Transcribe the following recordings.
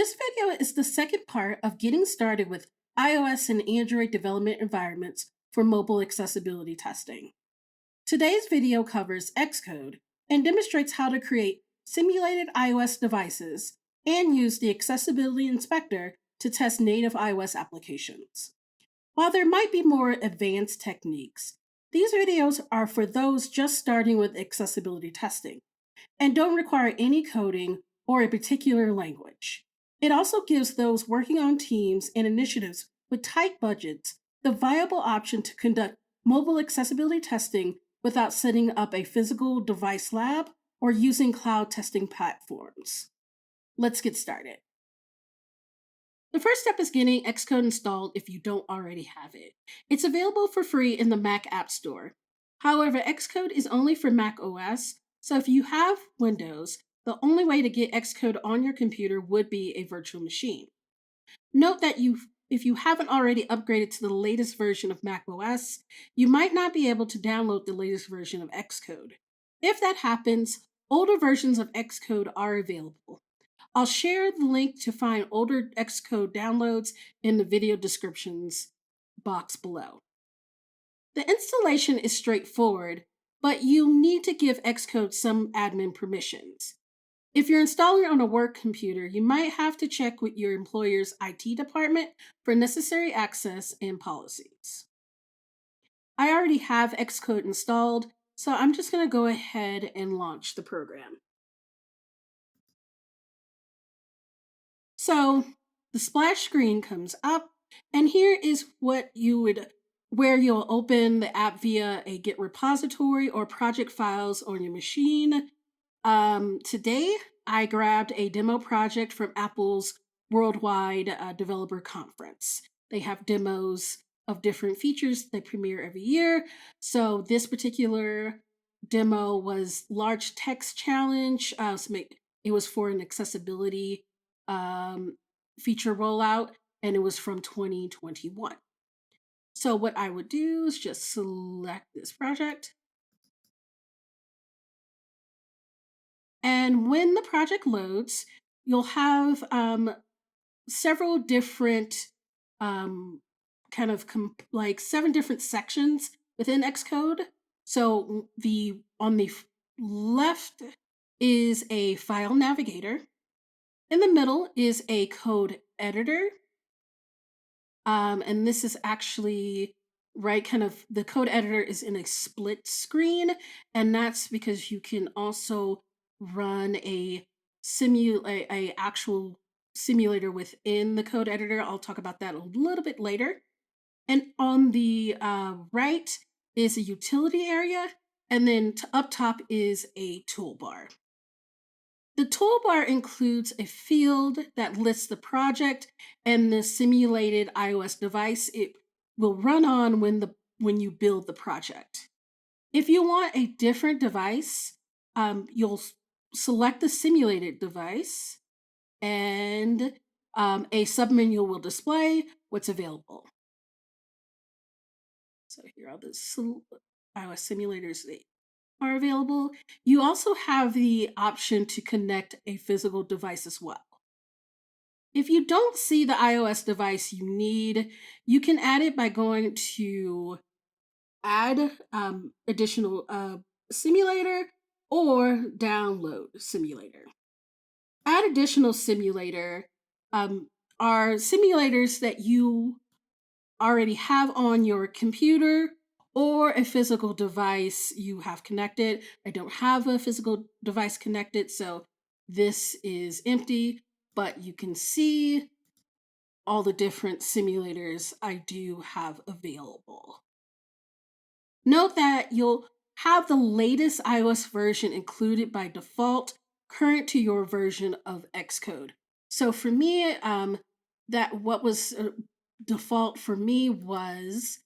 This video is the second part of getting started with iOS and Android development environments for mobile accessibility testing. Today's video covers Xcode and demonstrates how to create simulated iOS devices and use the Accessibility Inspector to test native iOS applications. While there might be more advanced techniques, these videos are for those just starting with accessibility testing and don't require any coding or a particular language. It also gives those working on teams and initiatives with tight budgets the viable option to conduct mobile accessibility testing without setting up a physical device lab or using cloud testing platforms. Let's get started. The first step is getting Xcode installed if you don't already have it. It's available for free in the Mac App Store. However, Xcode is only for Mac OS, so if you have Windows, the only way to get Xcode on your computer would be a virtual machine. Note that if you haven't already upgraded to the latest version of Mac OS, you might not be able to download the latest version of Xcode. If that happens, older versions of Xcode are available. I'll share the link to find older Xcode downloads in the video descriptions box below. The installation is straightforward, but you need to give Xcode some admin permissions. If you're installing on a work computer, you might have to check with your employer's IT department for necessary access and policies. I already have Xcode installed, so I'm just going to go ahead and launch the program. So the splash screen comes up, and here is where you'll open the app via a Git repository or project files on your machine. Today, I grabbed a demo project from Apple's Worldwide Developer Conference. They have demos of different features they premiere every year. So this particular demo was Large Text Challenge. It was for an accessibility feature rollout, and it was from 2021. So what I would do is just select this project. And when the project loads, you'll have several different like 7 different sections within Xcode. So on the left is a file navigator. In the middle is a code editor. And this is actually the code editor is in a split screen, and that's because you can also run a actual simulator within the code editor. I'll talk about that a little bit later. And on the right is a utility area, and then up top is a toolbar. The toolbar includes a field that lists the project and the simulated iOS device it will run on when you build the project. If you want a different device, you'll select the simulated device, and a submenu will display what's available. So here are the iOS simulators that are available. You also have the option to connect a physical device as well. If you don't see the iOS device you need, you can add it by going to Add Additional Simulator or Download Simulator. Add Additional Simulator are simulators that you already have on your computer or a physical device you have connected. I don't have a physical device connected, so this is empty, but you can see all the different simulators I do have available. Note that you'll have the latest iOS version included by default, current to your version of Xcode. So for me, what was default for me was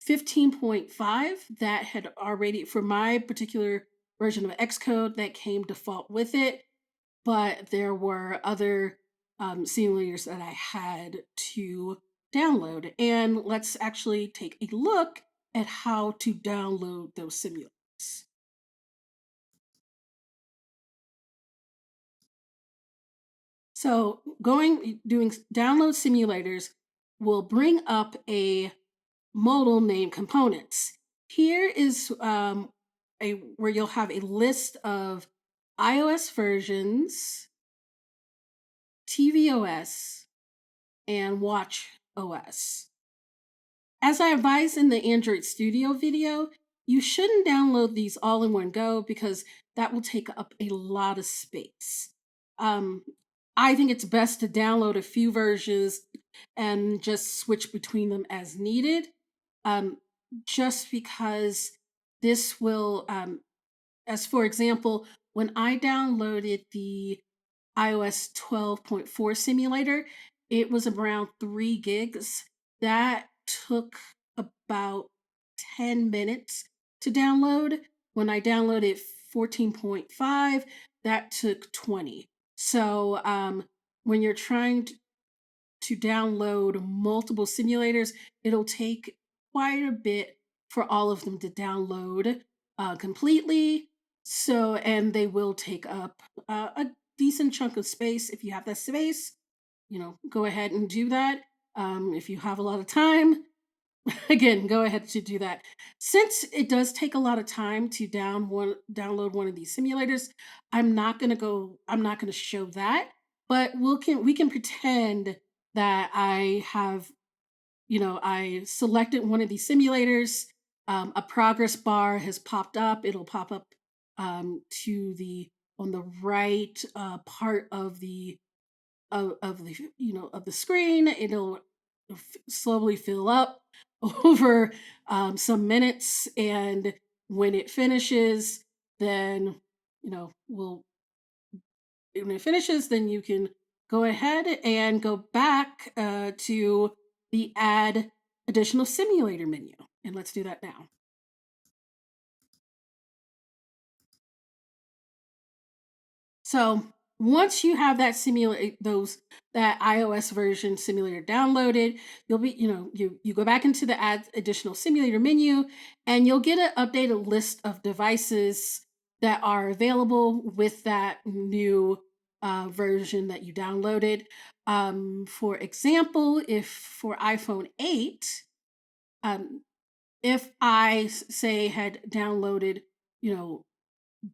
15.5. That had already, for my particular version of Xcode, that came default with it, but there were other simulators that I had to download. And let's actually take a look at how to download those simulators. So doing download simulators will bring up a modal named components. Here is a where you'll have a list of iOS versions, tvOS, and watch OS. As I advised in the Android Studio video, you shouldn't download these all in one go because that will take up a lot of space. Um, I think it's best to download a few versions and just switch between them as needed, um, just because this will, as for example, when I downloaded the iOS 12.4 simulator, it was around 3 gigs. That took about 10 minutes to download. When I downloaded 14.5, that took 20. So when you're trying to download multiple simulators, it'll take quite a bit for all of them to download completely. So, and they will take up a decent chunk of space. If you have that space, go ahead and do that. If you have a lot of time, again, go ahead to do that. Since it does take a lot of time to download one of these simulators, I'm not gonna show that, but we can pretend that I selected one of these simulators. A progress bar has popped up. It'll pop up to the on the right part of the screen. It'll slowly fill up over some minutes, and when it finishes, then you know we'll when it finishes, then you can go ahead and go back to the add additional simulator menu, and let's do that now. So once you have that iOS version simulator downloaded, you'll be, you go back into the add additional simulator menu, and you'll get an updated list of devices that are available with that new version that you downloaded. For example, if for iPhone 8, um, if say had downloaded, you know,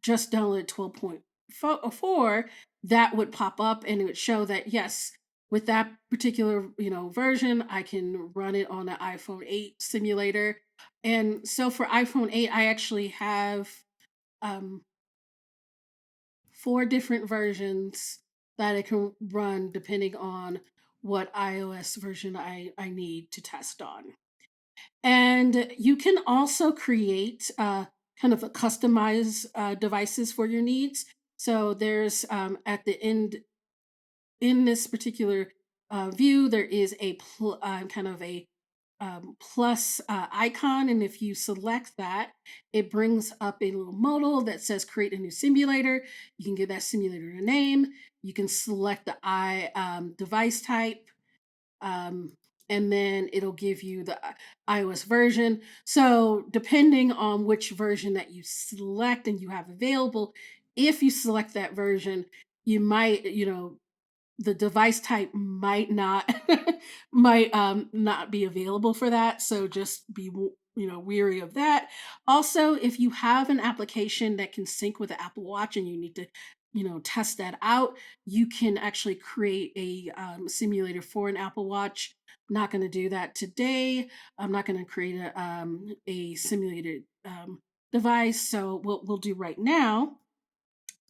just downloaded 12.4, that would pop up and it would show that yes, with that particular version, I can run it on an iPhone 8 simulator. And so for iPhone 8, I actually have um, 4 different versions that it can run depending on what iOS version I need to test on. And you can also create kind of a customize devices for your needs. So there's at the end in this particular view, there is a kind of a plus icon. And if you select that, it brings up a little modal that says create a new simulator. You can give that simulator a name. You can select the device type, um, and then it'll give you the iOS version. So, depending on which version that you select and you have available, if you select that version, you might, the device type might not might not be available for that, so just be weary of that. Also, if you have an application that can sync with the Apple Watch and you need to test that out, you can actually create a simulator for an Apple Watch. I'm not going to do that today. I'm not going to create a simulated device. So what we'll do right now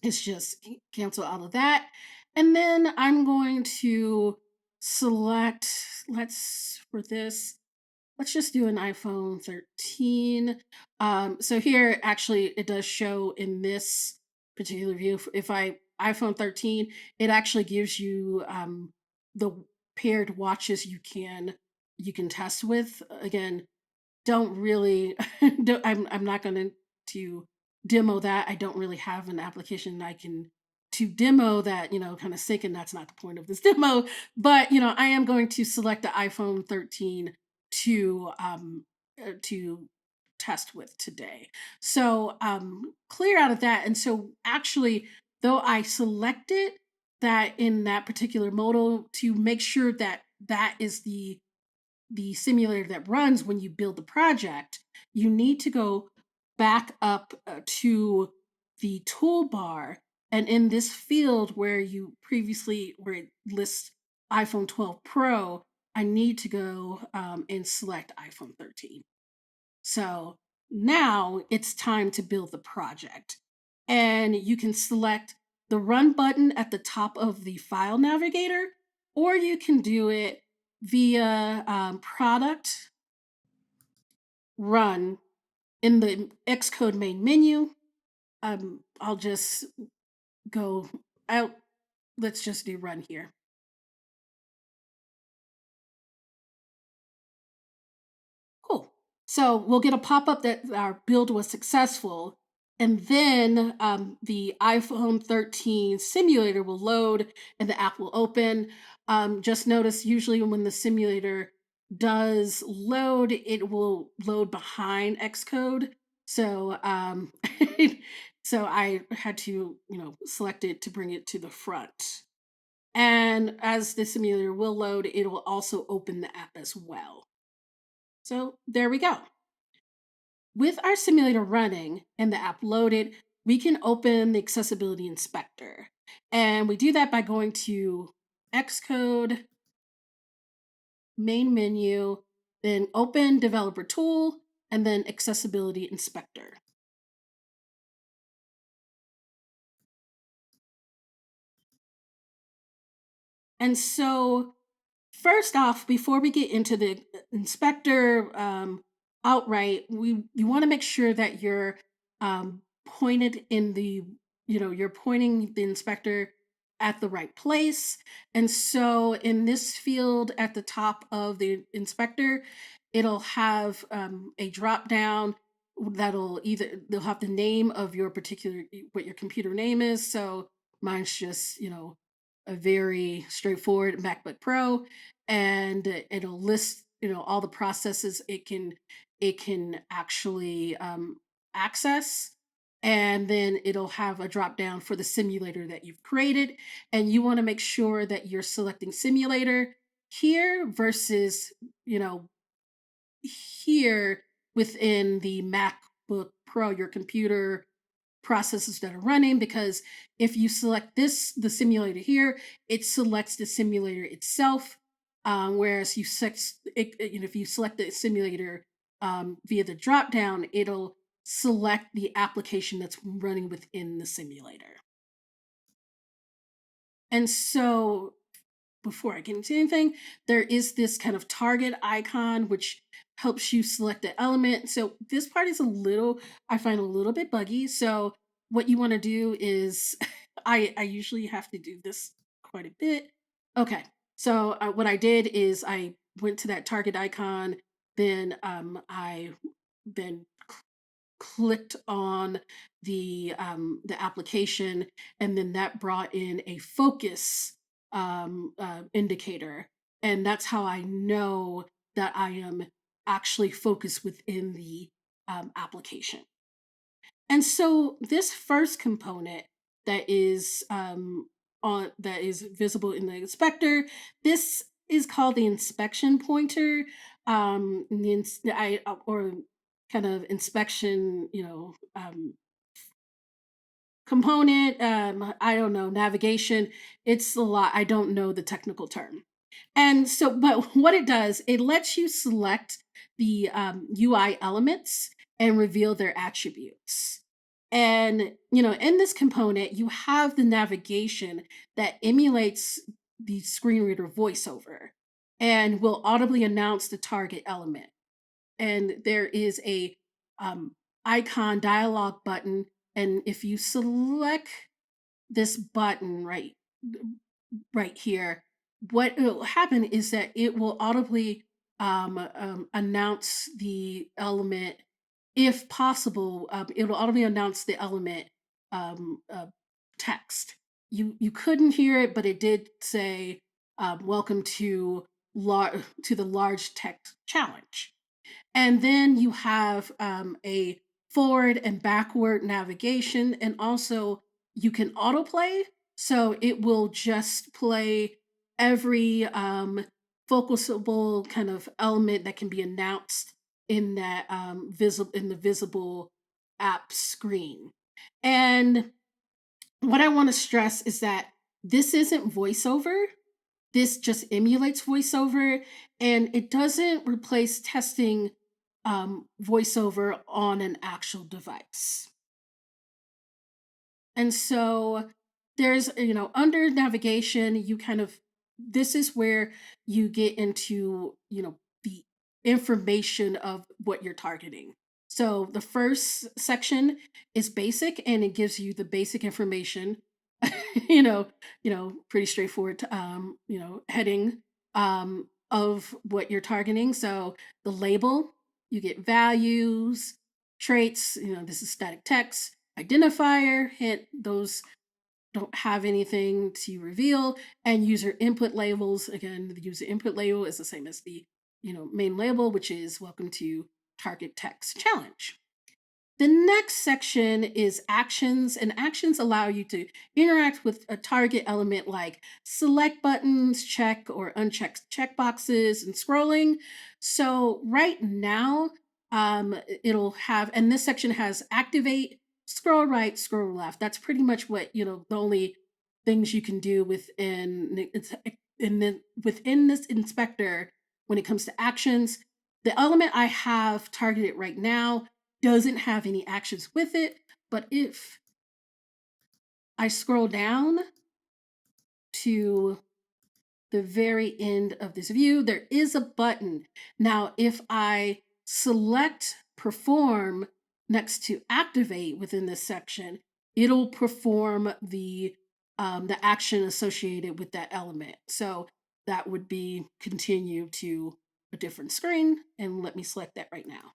is just cancel out of that. And then I'm going to select, for this, let's just do an iPhone 13. So here, actually, it does show in this particular view. If I iPhone 13, it actually gives you the paired watches you can test with. Again, don't really I'm not going to demo that. I don't really have an application I can to demo that, kind of sync, and that's not the point of this demo. But I am going to select the iPhone 13 to test with today. So clear out of that. And so actually, though I select it, that in that particular modal to make sure that that is the simulator that runs when you build the project, you need to go back up to the toolbar. And in this field where you previously, where it lists iPhone 12 Pro, I need to go and select iPhone 13. So now it's time to build the project. And you can select the run button at the top of the file navigator, or you can do it via product run in the Xcode main menu. I'll just go out. Let's just do run here. Cool. So we'll get a pop-up that our build was successful. And then the iPhone 13 simulator will load and the app will open. Just notice usually when the simulator does load, it will load behind Xcode. So so I had to, select it to bring it to the front. And as the simulator will load, it will also open the app as well. So there we go. With our simulator running and the app loaded, we can open the accessibility inspector. And we do that by going to Xcode, main menu, then open developer tool, and then accessibility inspector. And so first off, before we get into the inspector outright, you want to make sure that you're pointed in the, you're pointing the inspector at the right place. And so in this field at the top of the inspector, it'll have a drop down that'll either, they'll have the name of your particular, what your computer name is. So mine's just, a very straightforward MacBook Pro, and it'll list all the processes it can actually access, and then it'll have a drop down for the simulator that you've created, and you want to make sure that you're selecting simulator here versus you know here within the MacBook Pro, your computer processes that are running, because if you select the simulator here, it selects the simulator itself. Whereas if you select the simulator via the drop down, it'll select the application that's running within the simulator. And so before I get into anything, there is this kind of target icon which helps you select the element. So this part is I find a little bit buggy. So what you want to do is, I usually have to do this quite a bit. Okay, so what I did is I went to that target icon, then I then clicked on the application, and then that brought in a focus indicator, and that's how I know that I am actually focused within the application. And so this first component that is that is visible in the inspector, this is called the inspection pointer. Or kind of inspection, component. I don't know, navigation. It's a lot. I don't know the technical term. And so, but what it does, it lets you select the UI elements and reveal their attributes. And, in this component, you have the navigation that emulates the screen reader voiceover and will audibly announce the target element. And there is a um, icon dialog button. And if you select this button right here, what will happen is that it will audibly announce the element. If possible, it will audibly announce the element text. You couldn't hear it, but it did say, "Welcome to the large text challenge." And then you have a forward and backward navigation, and also you can autoplay. So it will just play every focusable kind of element that can be announced in that visible in the visible app screen. And what I want to stress is that this isn't voiceover. This just emulates voiceover, and it doesn't replace testing voiceover on an actual device. And so there's, under navigation, you kind of, this is where you get into, the information of what you're targeting. So the first section is basic and it gives you the basic information, pretty straightforward, heading of what you're targeting. So the label, you get values, traits, this is static text, identifier, hint, those don't have anything to reveal, and user input labels. Again, the user input label is the same as the main label, which is welcome to target text challenge. The next section is actions, and actions allow you to interact with a target element like select buttons, check or uncheck checkboxes, and scrolling. So right now, it'll have, and this section has activate, scroll right, scroll left. That's pretty much what the only things you can do within this inspector when it comes to actions. The element I have targeted right now doesn't have any actions with it, but if I scroll down to the very end of this view, there is a button. Now, if I select perform next to activate within this section, it'll perform the action associated with that element. So that would be continue to a different screen, and let me select that right now.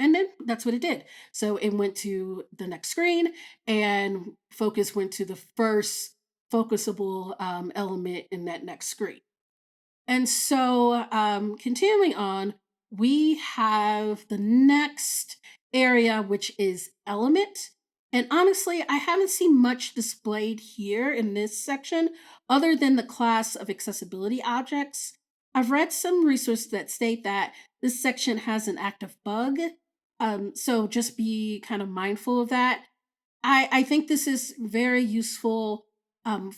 And then that's what it did. So it went to the next screen, and focus went to the first focusable element in that next screen. And so, continuing on, we have the next area, which is element. And honestly, I haven't seen much displayed here in this section other than the class of accessibility objects. I've read some resources that state that this section has an active bug. So just be kind of mindful of that. I think this is very useful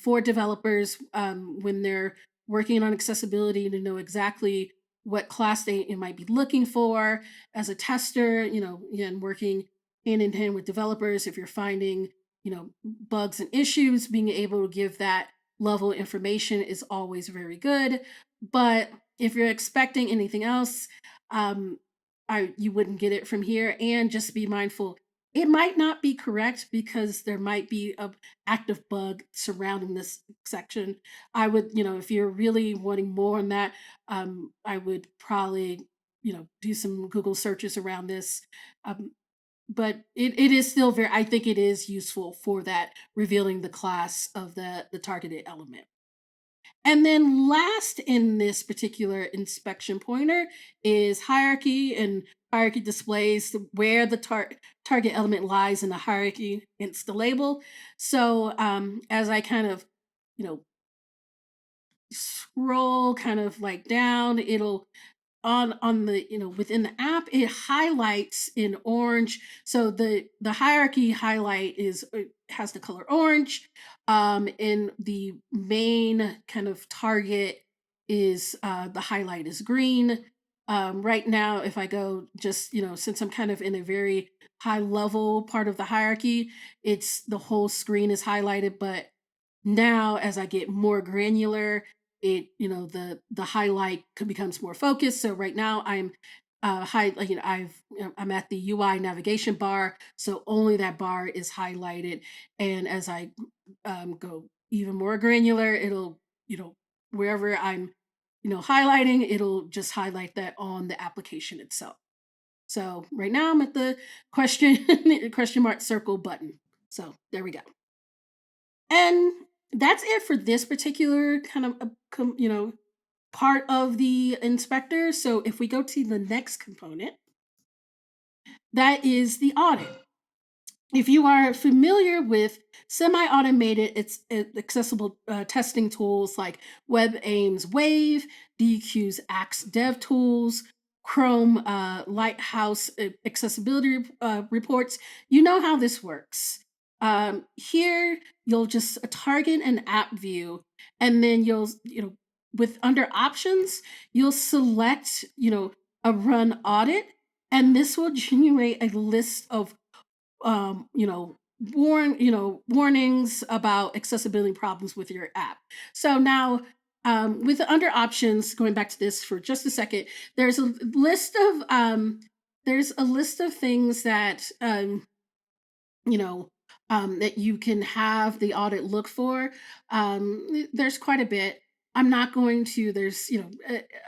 for developers when they're working on accessibility to know exactly what class they might be looking for. As a tester, again, working hand in hand with developers, if you're finding, bugs and issues, being able to give that level of information is always very good. But if you're expecting anything else, um, you wouldn't get it from here. And just be mindful, it might not be correct because there might be a active bug surrounding this section. I would, if you're really wanting more on that, I would probably, do some Google searches around this. Um, but it is still very, I think it is useful for that, revealing the class of the targeted element. And then last in this particular inspection pointer is hierarchy, and hierarchy displays where the target element lies in the hierarchy against the label. So as I kind of, you know, scroll kind of like down, it'll on the within the app, it highlights in orange. So the hierarchy highlight is has the color orange. In the main kind of target is the highlight is green. Right now, if I go just, since I'm kind of in a very high level part of the hierarchy, it's the whole screen is highlighted. But now as I get more granular, it the highlight becomes more focused. So right now I'm I'm at the UI navigation bar, so only that bar is highlighted. And as I go even more granular, it'll wherever I'm highlighting, it'll just highlight that on the application itself. So right now I'm at the question question mark circle button. So there we go. And that's it for this particular kind of part of the inspector. So if we go to the next component, that is the audit. If you are familiar with semi-automated, it's accessible testing tools like WebAIM's Wave, DQ's Axe Dev Tools, Chrome Lighthouse accessibility reports, you know how this works. Here, you'll just target an app view, and then with under options, you'll select, a run audit, and this will generate a list of warnings about accessibility problems with your app. So now, with the under options, going back to this for just a second, there's a list of things that you know, that you can have the audit look for. There's quite a bit. I'm not going to, there's,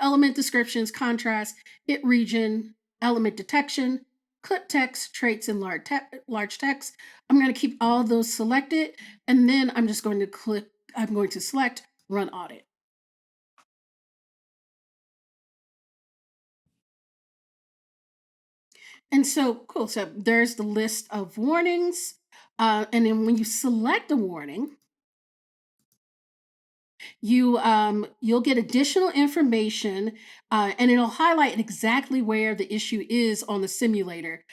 element descriptions, contrast, hit region, element detection, clip text, traits, and large text. I'm going to keep all those selected. And then I'm going to select run audit. And so, cool. So there's the list of warnings. And then when you select a warning, you'll get additional information, and it'll highlight exactly where the issue is on the simulator.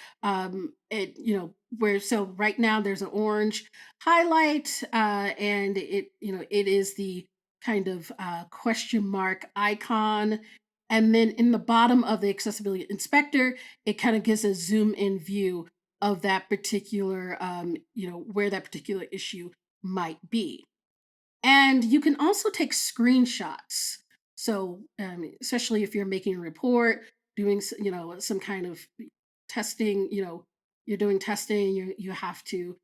It where so right now there's an orange highlight, and it is the kind of question mark icon. And then in the bottom of the accessibility inspector, it kind of gives a zoom in view of that particular where that particular issue might be. And you can also take screenshots. So, especially if you're making a report, doing some kind of testing, you're doing testing, you have to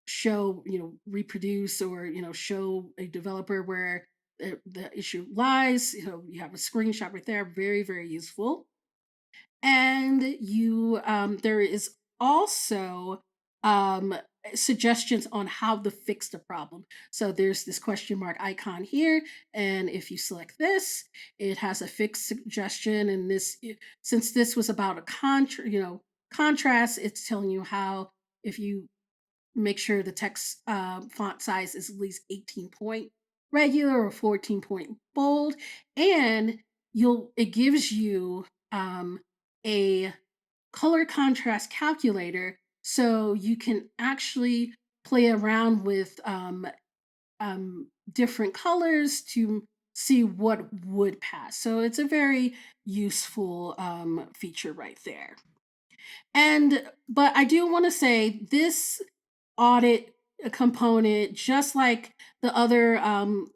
show, reproduce, or show a developer where the issue lies. You have a screenshot right there, very very useful. And there is also um, suggestions on how to fix the problem. So there's this question mark icon here, and if you select this, it has a fix suggestion. And since this was about a contrast, it's telling you how, if you make sure the text font size is at least 18 point regular or 14 point bold, and it gives you a color contrast calculator, so you can actually play around with different colors to see what would pass. So it's a very useful feature right there. But I do want to say this audit component, just like the other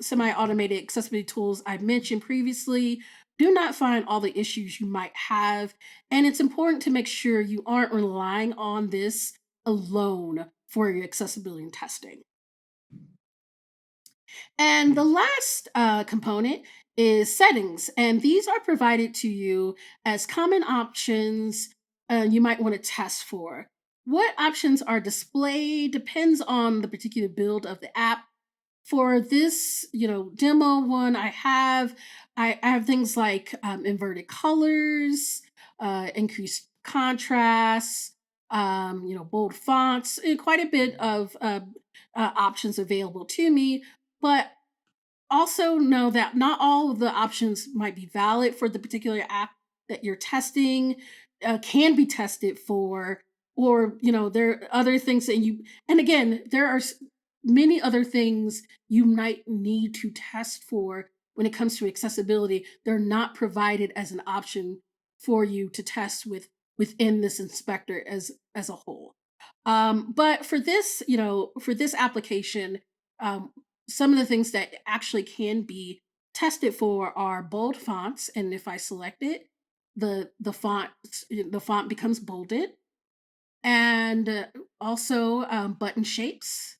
semi-automated accessibility tools I mentioned previously, do not find all the issues you might have. And it's important to make sure you aren't relying on this alone for your accessibility testing. And the last component is settings, and these are provided to you as common options you might want to test for. What options are displayed depends on the particular build of the app. For this, demo one, I have things like inverted colors, increased contrast, bold fonts, and quite a bit of options available to me. But also know that not all of the options might be valid for the particular app that you're testing, can be tested for, or there are other things that and again, there are many other things you might need to test for when it comes to accessibility. They're not provided as an option for you to test within this inspector as a whole. But for this application, um, some of the things that actually can be tested for are bold fonts, and if I select it, the font becomes bolded, and also button shapes.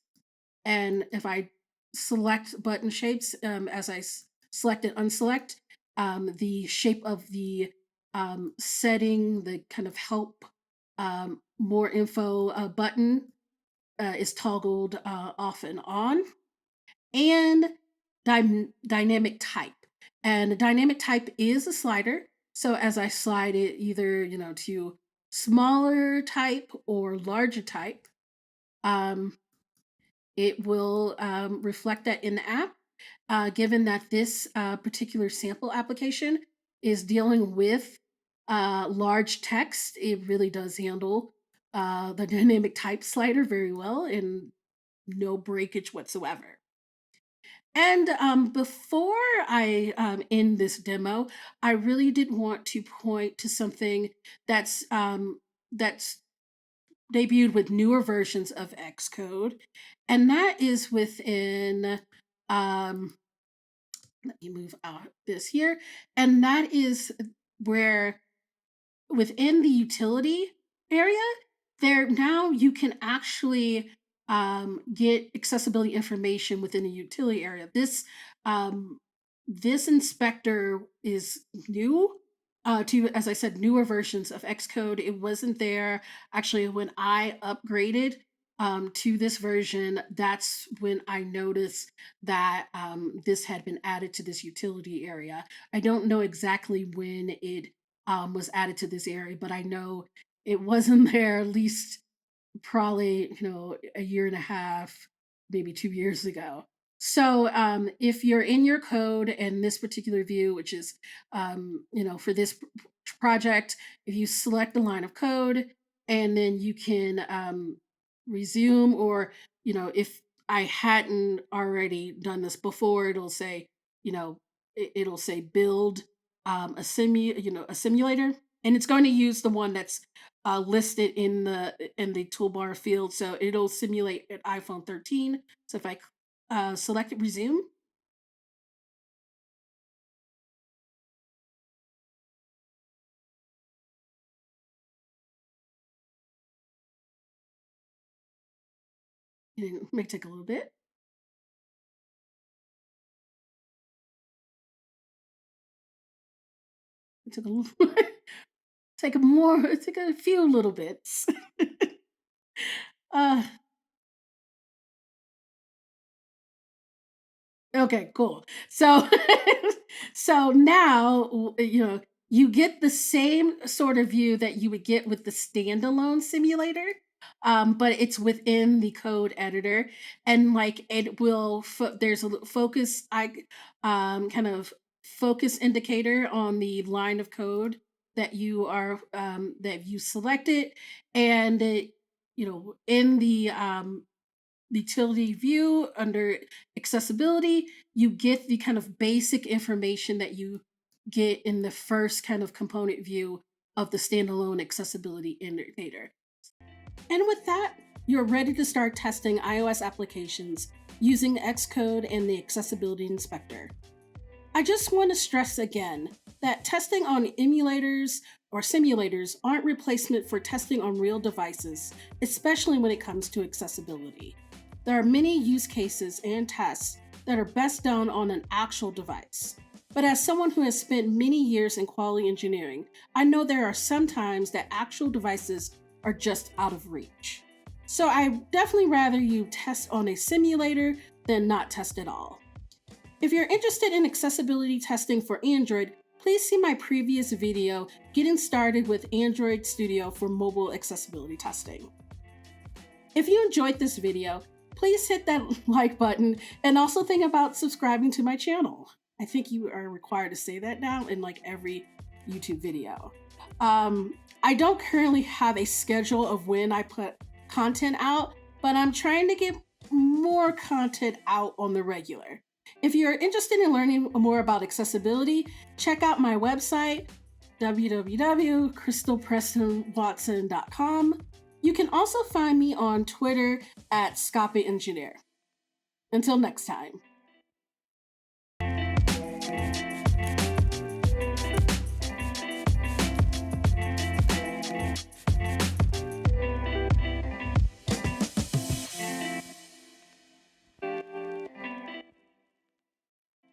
And if I select button shapes, as I select and unselect, the shape of the setting, the kind of help more info button is toggled off and on. And dynamic type. And the dynamic type is a slider. So as I slide it either, to smaller type or larger type, it will reflect that in the app. Given that this particular sample application is dealing with large text, it really does handle the dynamic type slider very well and no breakage whatsoever. And before I end this demo, I really did want to point to something that's debuted with newer versions of Xcode, and that is within. Let me move out this here, and that is where within the utility area, there now you can actually get accessibility information within the utility area. This inspector is new to, as I said, newer versions of Xcode. It wasn't there actually when I upgraded to this version. That's when I noticed that this had been added to this utility area. I don't know exactly when it was added to this area, but I know it wasn't there at least probably, a year and a half, maybe 2 years ago. So if you're in your code and this particular view, which is, for this project, if you select the line of code and then you can resume, or, if I hadn't already done this before, it'll say, it'll say build a simulator, and it's going to use the one that's listed in the toolbar field. So it'll simulate an iPhone 13. So if I select it, resume, it may take a little bit. It took a little, take a few little bits. uh, Okay, cool. So so now you get the same sort of view that you would get with the standalone simulator, but it's within the code editor, and like it will there's a focus kind of focus indicator on the line of code that you selected, and in the utility view under accessibility, you get the kind of basic information that you get in the first kind of component view of the standalone accessibility indicator. And with that, you're ready to start testing iOS applications using Xcode and the Accessibility Inspector. I just want to stress again that testing on emulators or simulators aren't replacement for testing on real devices, especially when it comes to accessibility. There are many use cases and tests that are best done on an actual device. But as someone who has spent many years in quality engineering, I know there are some times that actual devices are just out of reach. So I definitely rather you test on a simulator than not test at all. If you're interested in accessibility testing for Android, please see my previous video, Getting Started with Android Studio for Mobile Accessibility Testing. If you enjoyed this video, please hit that like button and also think about subscribing to my channel. I think you are required to say that now in like every YouTube video. I don't currently have a schedule of when I put content out, but I'm trying to get more content out on the regular. If you're interested in learning more about accessibility, check out my website, www.crystalprestonwatson.com. You can also find me on Twitter at Scope Engineer. Until next time.